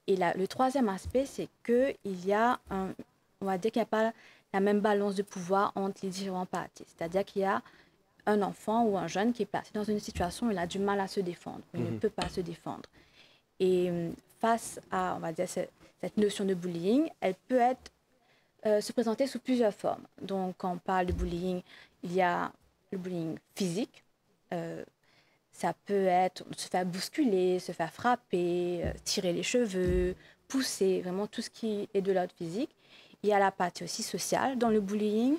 Et le troisième aspect, c'est qu'il y a on va dire qu'il n'y a pas la même balance de pouvoir entre les différents parties. C'est-à-dire qu'il y a un enfant ou un jeune qui est placé dans une situation où il a du mal à se défendre, il ne peut pas se défendre. Et face à, on va dire, cette notion de bullying, elle peut se présenter sous plusieurs formes. Donc, quand on parle de bullying, il y a le bullying physique. Ça peut être se faire bousculer, se faire frapper, tirer les cheveux, pousser, vraiment tout ce qui est de l'ordre physique. Il y a la partie aussi sociale dans le bullying,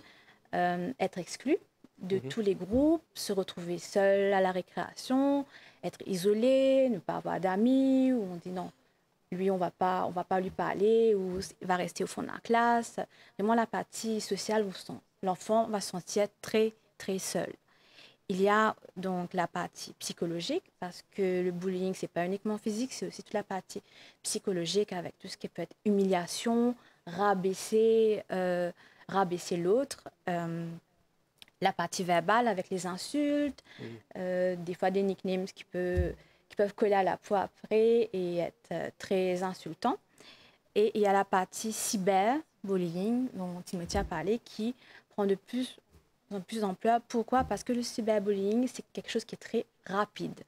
être exclu de tous les groupes, se retrouver seul à la récréation, être isolé, ne pas avoir d'amis, où on dit non, lui on va pas lui parler, ou il va rester au fond de la classe. Vraiment la partie sociale où l'enfant va se sentir très, très seul. Il y a donc la partie psychologique, parce que le bullying, ce n'est pas uniquement physique, c'est aussi toute la partie psychologique avec tout ce qui peut être humiliation, rabaisser l'autre, la partie verbale avec les insultes, des fois des nicknames qui peuvent coller à la peau après et être très insultants. Et il y a la partie cyberbullying dont Timothée a parlé qui prend de plus en plus d'ampleur. Pourquoi? Parce que le cyberbullying, c'est quelque chose qui est très rapide.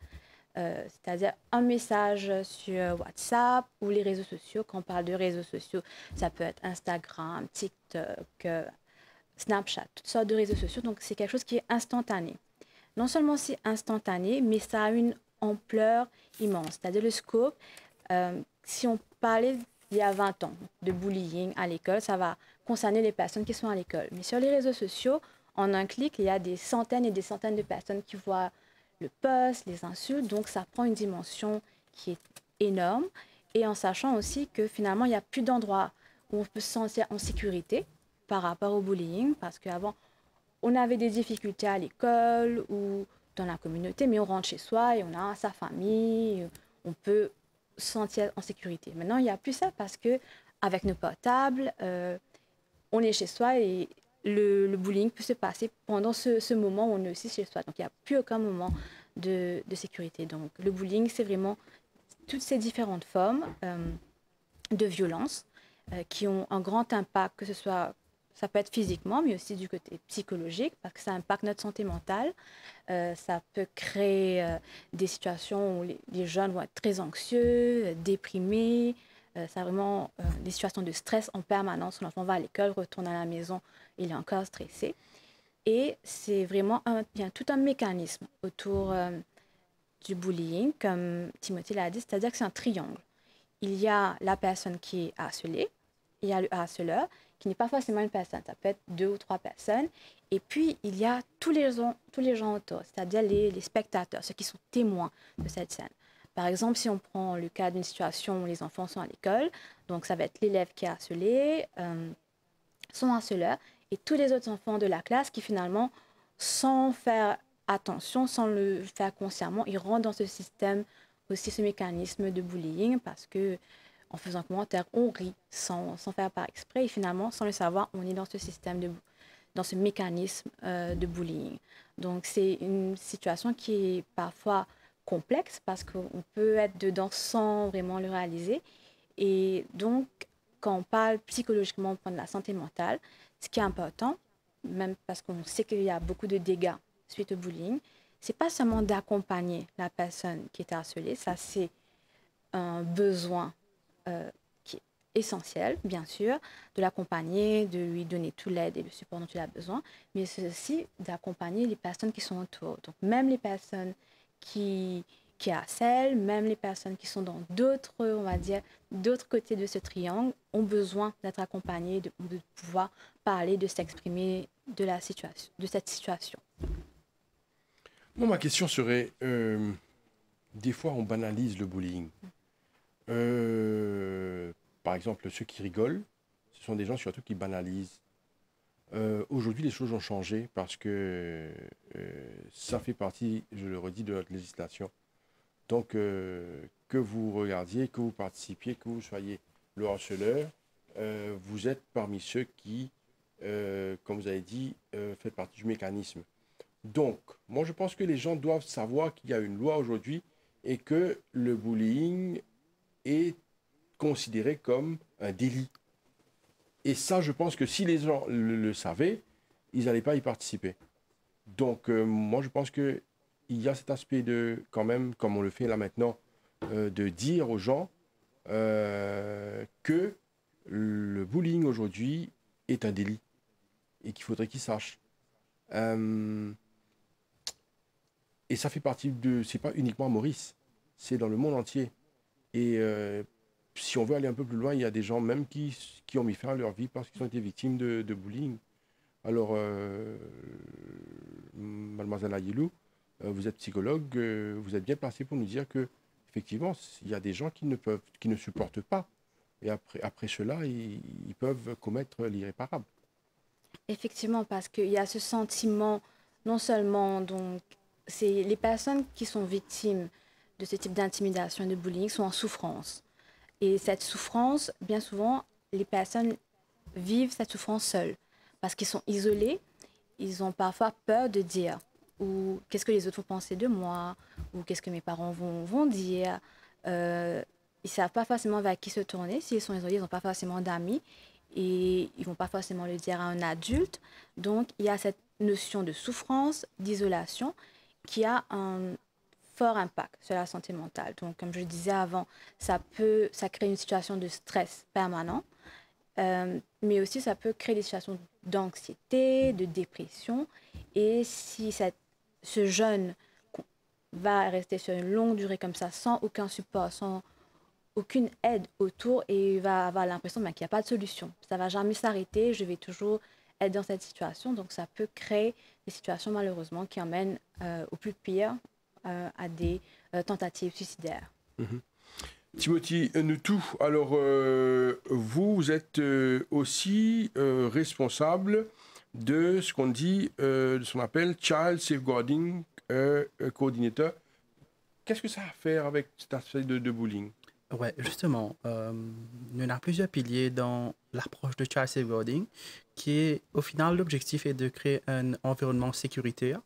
C'est-à-dire un message sur WhatsApp ou les réseaux sociaux. Quand on parle de réseaux sociaux, ça peut être Instagram, TikTok, Snapchat, toutes sortes de réseaux sociaux. Donc, c'est quelque chose qui est instantané. Non seulement c'est instantané, mais ça a une ampleur immense. C'est-à-dire le scope, si on parlait il y a 20 ans de bullying à l'école, ça va concerner les personnes qui sont à l'école. Mais sur les réseaux sociaux, en un clic, il y a des centaines et des centaines de personnes qui voient le post, les insultes. Donc, ça prend une dimension qui est énorme. Et en sachant aussi que finalement, il n'y a plus d'endroits où on peut se sentir en sécurité par rapport au bullying. Parce qu'avant, on avait des difficultés à l'école ou dans la communauté, mais on rentre chez soi et on a sa famille, on peut se sentir en sécurité. Maintenant, il n'y a plus ça parce qu'avec nos portables, on est chez soi et le bullying peut se passer pendant ce moment où on est aussi chez soi. Donc, il n'y a plus aucun moment de sécurité. Donc, le bullying, c'est vraiment toutes ces différentes formes de violence qui ont un grand impact, que ce soit, ça peut être physiquement, mais aussi du côté psychologique, parce que ça impacte notre santé mentale. Ça peut créer des situations où les jeunes vont être très anxieux, déprimés. C'est vraiment des situations de stress en permanence. L'enfant va à l'école, retourne à la maison, il est encore stressé. Et c'est vraiment il y a tout un mécanisme autour du bullying, comme Timothée l'a dit, c'est-à-dire que c'est un triangle. Il y a la personne qui est harcelée, il y a le harceleur, qui n'est pas forcément une personne, ça peut être 2 ou 3 personnes. Et puis, il y a tous les gens autour, c'est-à-dire les spectateurs, ceux qui sont témoins de cette scène. Par exemple, si on prend le cas d'une situation où les enfants sont à l'école, donc ça va être l'élève qui est harcelé, son harceleur, et tous les autres enfants de la classe qui finalement, sans faire attention, sans le faire consciemment, ils rentrent dans ce système, aussi ce mécanisme de bullying, parce que en faisant un commentaire, on rit sans faire par exprès, et finalement, sans le savoir, on est dans ce système, dans ce mécanisme de bullying. Donc, c'est une situation qui est parfois complexe, parce qu'on peut être dedans sans vraiment le réaliser. Et donc, quand on parle psychologiquement de la santé mentale, ce qui est important, même parce qu'on sait qu'il y a beaucoup de dégâts suite au bullying, c'est pas seulement d'accompagner la personne qui est harcelée, ça c'est un besoin qui est essentiel, bien sûr, de l'accompagner, de lui donner toute l'aide et le support dont il a besoin, mais c'est aussi d'accompagner les personnes qui sont autour. Donc même les personnes qui harcèlent, même les personnes qui sont dans d'autres, on va dire, d'autres côtés de ce triangle, ont besoin d'être accompagnées, de pouvoir parler, de s'exprimer de cette situation. Moi, ma question serait, des fois, on banalise le bullying. Par exemple, ceux qui rigolent, ce sont des gens surtout qui banalisent. Aujourd'hui, les choses ont changé parce que ça fait partie, je le redis, de notre législation. Donc, que vous regardiez, que vous participiez, que vous soyez le harceleur, vous êtes parmi ceux qui, comme vous avez dit, fait partie du mécanisme. Donc, moi, je pense que les gens doivent savoir qu'il y a une loi aujourd'hui et que le bullying est considéré comme un délit. Et ça, je pense que si les gens le savaient, ils n'allaient pas y participer. Donc, moi, je pense qu'il y a cet aspect de, quand même, comme on le fait là maintenant, de dire aux gens que le bullying aujourd'hui est un délit et qu'il faudrait qu'ils sachent. Et ça fait partie de... C'est pas uniquement à Maurice, c'est dans le monde entier. Et si on veut aller un peu plus loin, il y a des gens même qui ont mis fin à leur vie parce qu'ils ont été victimes de bullying. Alors, mademoiselle Ayelou, vous êtes psychologue, vous êtes bien placée pour nous dire que effectivement, il y a des gens qui ne supportent pas. Et après cela, ils peuvent commettre l'irréparable. Effectivement, parce qu'il y a ce sentiment non seulement, donc, c'est les personnes qui sont victimes de ce type d'intimidation et de bullying sont en souffrance. Et cette souffrance, bien souvent, les personnes vivent cette souffrance seules parce qu'ils sont isolés, ils ont parfois peur de dire ou qu'est-ce que les autres vont penser de moi ou qu'est-ce que mes parents vont dire. Ils ne savent pas forcément vers qui se tourner. S'ils sont isolés, ils n'ont pas forcément d'amis et ils ne vont pas forcément le dire à un adulte. Donc, il y a cette notion de souffrance, d'isolation qui a un fort impact sur la santé mentale. Donc, comme je le disais avant, ça crée une situation de stress permanent, mais aussi ça peut créer des situations d'anxiété, de dépression. Et si ce jeune va rester sur une longue durée comme ça, sans aucun support, sans aucune aide autour, et il va avoir l'impression qu'il n'y a pas de solution. Ça ne va jamais s'arrêter, je vais toujours être dans cette situation. Donc, ça peut créer des situations, malheureusement, qui emmènent au plus pire, à des tentatives suicidaires. Timothy Nutu, alors vous êtes aussi responsable de ce qu'on dit, de ce qu'on appelle Child Safeguarding Coordinator. Qu'est-ce que ça a à faire avec cet aspect de bullying? Oui, justement, il y en a plusieurs piliers dans l'approche de Child Safeguarding, qui est, au final, l'objectif est de créer un environnement sécuritaire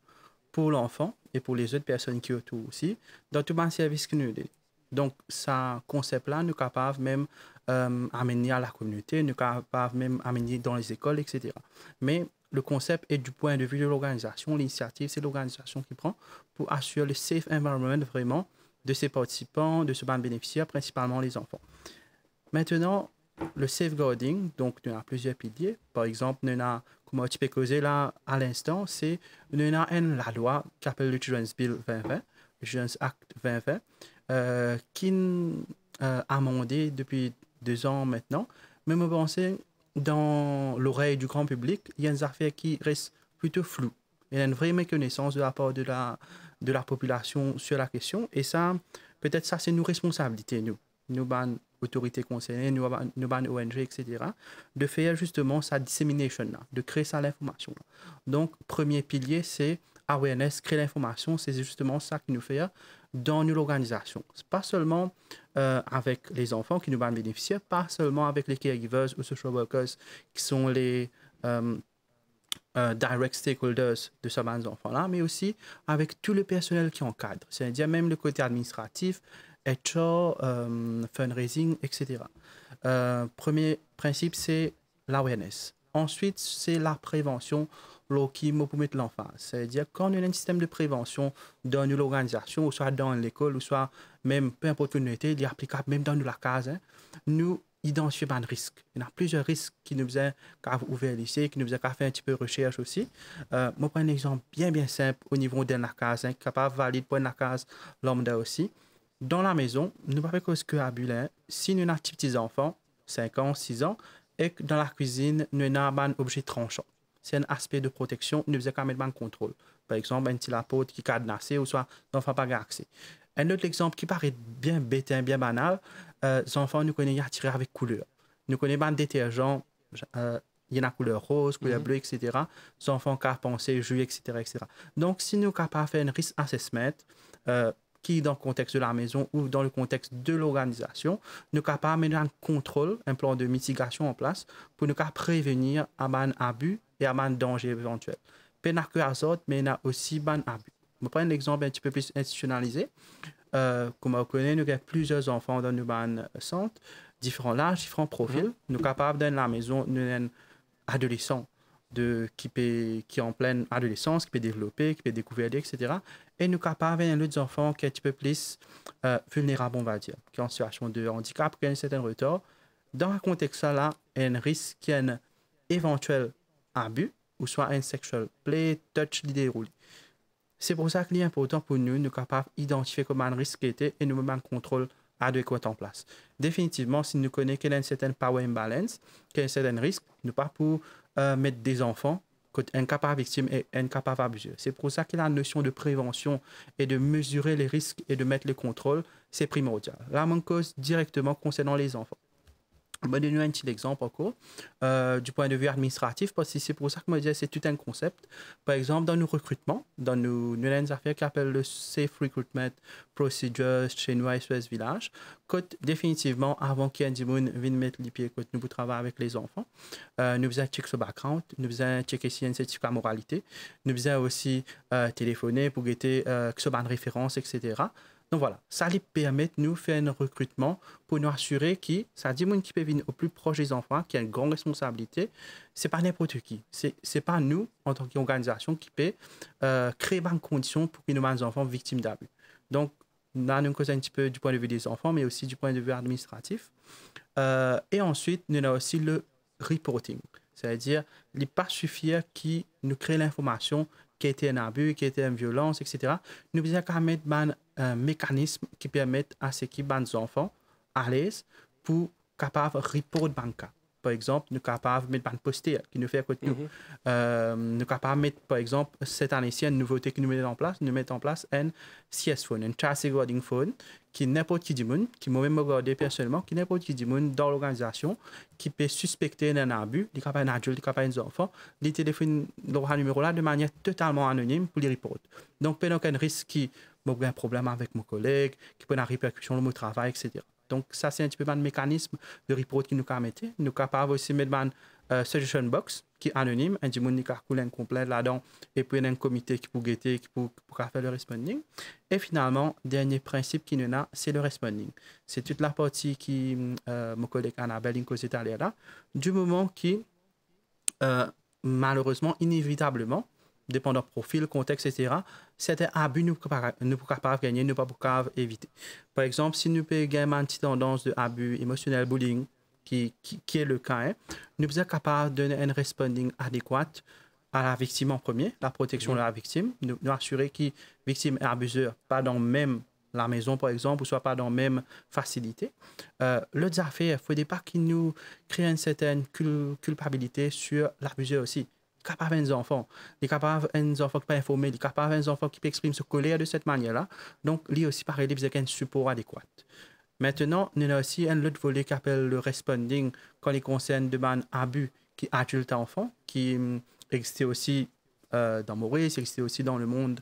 pour l'enfant et pour les autres personnes qui autour aussi, dans tout le service que nous donnons. Donc, ce concept-là, nous sommes capables même d'amener à la communauté, nous sommes capables même d'amener dans les écoles, etc. Mais le concept est du point de vue de l'organisation. L'initiative, c'est l'organisation qui prend pour assurer le safe environment vraiment de ses participants, de ses bénéficiaires, principalement les enfants. Maintenant, le safeguarding, donc nous avons plusieurs piliers. Par exemple, nous avons, comme tu peux causer là à l'instant, c'est nous avons la loi qui s'appelle le Children's Bill 2020, le Children's Act 2020, qui est amendé depuis 2 ans maintenant. Mais je pense dans l'oreille du grand public, il y a des affaires qui restent plutôt floues. Il y a une vraie méconnaissance de la part de la population sur la question. Et ça, peut-être ça, c'est nos responsabilités, nous autorités concernées, nous ONG, etc., de faire justement sa dissemination, là, de créer ça l'information. Là. Donc, premier pilier, c'est awareness, créer l'information, c'est justement ça qui nous fait dans l'organisation. C'est pas seulement avec les enfants qui nous vont bénéficier, pas seulement avec les caregivers ou social workers qui sont les direct stakeholders de ces enfants-là, mais aussi avec tout le personnel qui encadre, c'est-à-dire même le côté administratif, HR, fundraising, etc. Premier principe, c'est l'awareness. Ensuite, c'est la prévention qui pour mettre l'enfant. C'est-à-dire quand on a un système de prévention dans l'organisation, ou soit dans l'école, ou soit même, peu importe où nous était, il est applicable même dans la case, nous identifier un risque. Il y a plusieurs risques qui nous faisaient ouvrir le lycée, qui nous faisaient faire un petit peu de recherche aussi. Moi, prends un exemple bien simple au niveau de la case, capable valide pour la case lambda aussi. Dans la maison, nous ne pouvons pas que à Bulin, si nous avons des petits enfants, 5 ans, 6 ans, et que dans la cuisine, nous avons un objet tranchant. C'est un aspect de protection, nous faisons quand même un contrôle. Par exemple, un petit lapote qui est cadenassé ou soit l'enfant n'a pas accès. Un autre exemple qui paraît bien bête, bien banal, les enfants nous connaissent attirés avec couleur. Nous connaissons un détergent, il y a couleur rose, couleur bleue, etc. Les enfants qui pensent jouer, etc., etc. Donc, si nous sommes capables de faire un risk assessment, qui dans le contexte de la maison ou dans le contexte de l'organisation, nous sommes capables de mettre un contrôle, un plan de mitigation en place pour nous prévenir un abus et un danger éventuel. Pas que azot, mais il y a aussi un abus. Je vais prendre un exemple un petit peu plus institutionnalisé. Comme on connaît, nous avons plusieurs enfants dans nos centres, différents âges, différents profils. Nous sommes capables dans la maison, nous avons un adolescent qui est en pleine adolescence, qui peut développer, qui peut découvrir, etc. Et nous sommes capables d'avoir d'autres enfants qui sont un petit peu plus vulnérables, on va dire, qui sont en situation de handicap, qui ont un certain retard. Dans ce contexte-là, il y a un risque qu'il y ait un éventuel abus, ou soit un sexual play, touch, l'idée déroule. C'est pour ça qu'il est important pour nous, nous capables d'identifier comment un risque était et nous mettre un contrôle adéquat en place. Définitivement, si nous connaissons qu'il y a une certaine power imbalance, qu'il y a un certain risque, nous pas pour mettre des enfants incapables victimes et incapables abuseurs. C'est pour ça que la notion de prévention et de mesurer les risques et de mettre le contrôle, c'est primordial. Là, on cause directement concernant les enfants. Donnez-nous un petit exemple encore du point de vue administratif, parce que c'est pour ça que moi je disais c'est tout un concept. Par exemple, dans nos recrutements, dans nos affaires qui appellent le Safe Recruitment Procedures chez nous à SOS Village, définitivement, avant qu'il y ait un monde vienne mettre les pieds nous pour travailler avec les enfants, nous faisons check ce background, nous faisons checker s'il y a un certificat moralité, nous faisons aussi téléphoner pour guetter que ce soit une référence, etc. Donc voilà, ça lui permet de nous faire un recrutement pour nous assurer que ça dit qui peut venir au plus proche des enfants, qui a une grande responsabilité. Ce n'est pas n'importe qui. Ce n'est pas nous, en tant qu'organisation, qui peut créer bonnes conditions pour que nous ayons des enfants victimes d'abus. Donc, là, nous causons un petit peu du point de vue des enfants, mais aussi du point de vue administratif. Et ensuite, nous avons aussi le reporting. C'est-à-dire, il n'est pas suffisant qui nous crée l'information qui a été un abus, qui a été une violence, etc. Nous devons quand même mettre un mécanisme qui permet à ces enfants à l'aise pour capable de reporter banca. Par exemple, nous sommes capables de mettre un poster qui nous fait côté nous. Nous sommes capables de mettre, par exemple, cette année-ci, une nouveauté que nous mettons en place un CS phone, un child safeguarding phone, qui n'importe qui du monde, qui moi-même regardé personnellement, qui n'importe qui du monde dans l'organisation, qui peut suspecter un abus, il est capable d'un adulte, il est capable d'un enfant, il téléphone le numéro là de manière totalement anonyme pour les reporter. Donc, il n'y a aucun risque qui a un problème avec mon collègue, qui peut avoir une répercussion sur mon travail, etc. Donc, ça, c'est un petit peu un mécanisme de report qui nous permet. Nous sommes capables aussi de mettre une suggestion box qui est anonyme, un monde qui a coulé un complet là-dedans, et puis il y a un comité qui peut guetter, qui peut faire le responding. Et finalement, dernier principe qui nous a, c'est le responding. C'est toute la partie qui, mon collègue Annabelle est allée là, du moment qui, malheureusement, inévitablement, dépendant du profil, contexte, etc., certains abus nous ne pouvons pas gagner, nous ne pouvons pas éviter. Par exemple, si nous pouvons gagner une petite tendance d'abus émotionnel, bullying, qui est le cas, nous sommes capables de donner un responding adéquat à la victime en premier, la protection de la victime, nous assurer que la victime et abuseur pas dans même la maison, par exemple, ou soit pas dans la même facilité. L'autre affaire, il ne faut pas qu'il nous crée une certaine culpabilité sur l'abuseur aussi. Capable des enfants, il est capable des enfants qui peuvent informer, il est capable des enfants qui peuvent exprimer sa colère de cette manière-là. Donc, lui aussi, pareil, il besoin un support adéquat. Maintenant, nous avons aussi un autre volet qui s'appelle le responding quand il concerne des abus qui adulte à enfant, qui existe aussi dans Maurice, existe aussi dans le monde,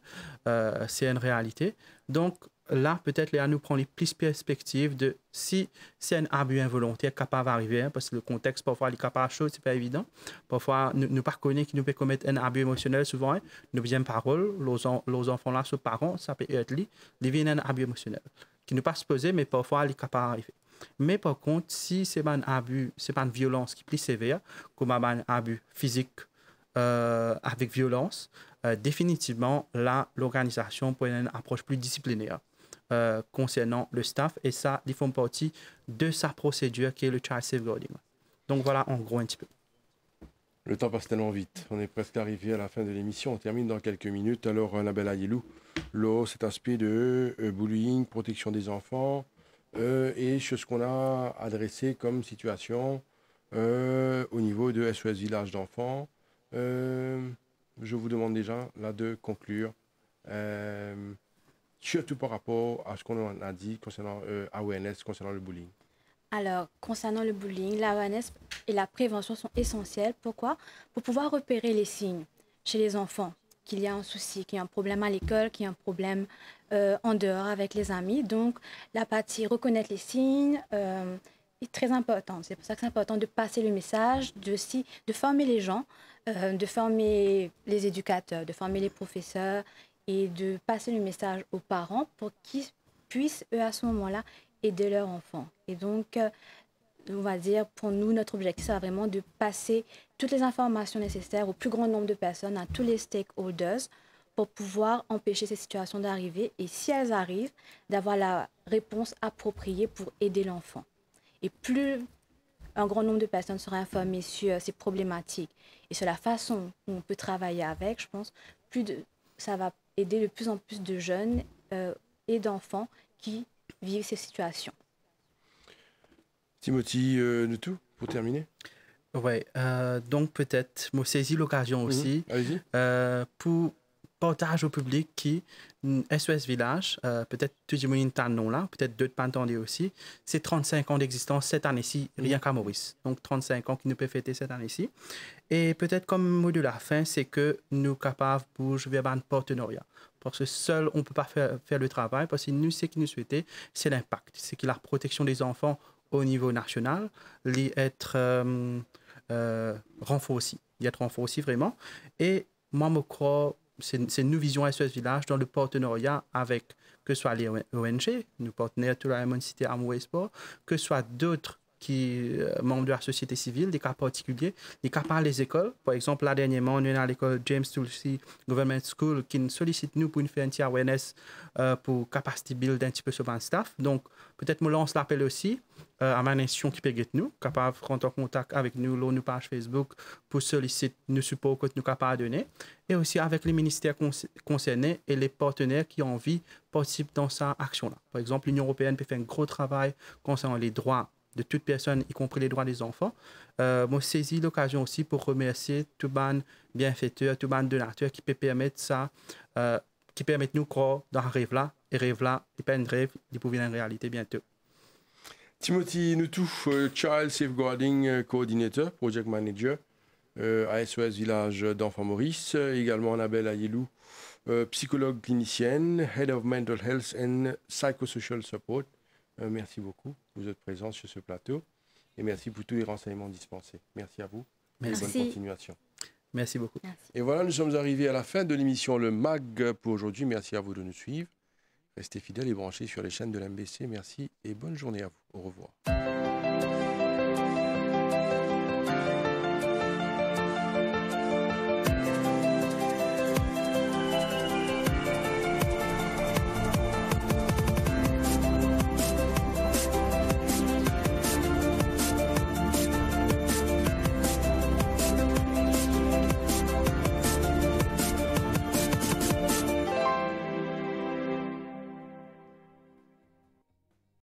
c'est une réalité. Donc, là, peut-être, Léa nous prend les plus perspectives de si c'est un abus involontaire capable d'arriver, parce que le contexte, parfois, il est capable de choses, c'est pas évident. Parfois, nous pas connaître qui nous peut commettre un abus émotionnel, souvent, nous besoin parole, les enfants là, ses parents, ça peut être lui, il vient un abus émotionnel, qui ne pas se poser, mais parfois, il est capable d'arriver. Mais par contre, si c'est un abus, c'est pas une violence qui est plus sévère, comme un abus physique avec violence, définitivement, là, l'organisation peut avoir une approche plus disciplinaire concernant le staff, et ça, ils font partie de sa procédure qui est le child safeguarding. Donc voilà, en gros, un petit peu. Le temps passe tellement vite. On est presque arrivé à la fin de l'émission. On termine dans quelques minutes. Alors, Annabelle Ayelou, cet aspect de bullying, protection des enfants, et ce qu'on a adressé comme situation au niveau de SOS Village d'enfants. Je vous demande déjà là de conclure, surtout par rapport à ce qu'on a dit concernant awareness, concernant le bullying. Alors, concernant le bullying, l'awareness et la prévention sont essentielles. Pourquoi? Pour pouvoir repérer les signes chez les enfants, qu'il y a un souci, qu'il y a un problème à l'école, qu'il y a un problème en dehors avec les amis. Donc, la partie reconnaître les signes est très importante. C'est pour ça que c'est important de passer le message, de former les gens, de former les éducateurs, de former les professeurs et de passer le message aux parents pour qu'ils puissent, eux, à ce moment-là, aider leurs enfants. Et donc, on va dire, pour nous, notre objectif, c'est vraiment de passer toutes les informations nécessaires au plus grand nombre de personnes, à tous les stakeholders, pour pouvoir empêcher ces situations d'arriver. Et si elles arrivent, d'avoir la réponse appropriée pour aider l'enfant. Et plus un grand nombre de personnes sera informées sur ces problématiques et sur la façon où on peut travailler avec, je pense, ça va aider de plus en plus de jeunes et d'enfants qui vivent ces situations. Timothy Nutu, pour terminer. Oui, donc peut-être, moi saisis l'occasion aussi pour partage au public qui SOS Village, peut-être tout le monde a nom là, peut-être d'autres pas entendus aussi, c'est 35 ans d'existence cette année-ci, rien qu'à Maurice. Donc 35 ans qui nous peut fêter cette année-ci. Et peut-être comme mot de la fin, c'est que nous sommes capables de bouger vers un partenariat. Parce que seul, on ne peut pas faire le travail, parce que nous, ce que nous souhaitons, c'est l'impact. C'est que la protection des enfants au niveau national, être renforcée. Il y a renforcé vraiment. Et moi, je crois, c'est une vision SOS Village dans le partenariat avec, que ce soit les ONG, nous partenaires tout la Cité Amour et Sport, que ce soit d'autres qui membres de la société civile, des cas particuliers, des cas par les écoles. Par exemple, là, dernièrement, on est à l'école James Tulsi Government School qui nous sollicite nous pour une faire un petit awareness pour capacity build un petit peu sur le staff. Donc, peut-être me lance l'appel aussi à ma nation qui peut nous, capable de rentrer en contact avec nous, nos page Facebook pour solliciter nos supports que nous sommes capables de donner. Et aussi avec les ministères concernés et les partenaires qui ont envie de participer dans cette action-là. Par exemple, l'Union européenne peut faire un gros travail concernant les droits de toute personne, y compris les droits des enfants. Moi, saisis l'occasion aussi pour remercier tout ban bienfaiteur, tout ban donateur qui peut permettre ça, qui permettent nous croire dans un rêve-là, et rêve-là, il pas un rêve, il peut devenir une réalité bientôt. Timothy Noutou, Child Safeguarding Coordinator, Project Manager à SOS Village d'Enfants Maurice, également Annabelle Ayelou, psychologue clinicienne, Head of Mental Health and Psychosocial Support. Merci beaucoup pour votre présence sur ce plateau et merci pour tous les renseignements dispensés. Merci à vous. Merci. Et bonne continuation. Merci beaucoup. Merci. Et voilà, nous sommes arrivés à la fin de l'émission Le MAG pour aujourd'hui. Merci à vous de nous suivre. Restez fidèles et branchés sur les chaînes de l'MBC. Merci et bonne journée à vous. Au revoir.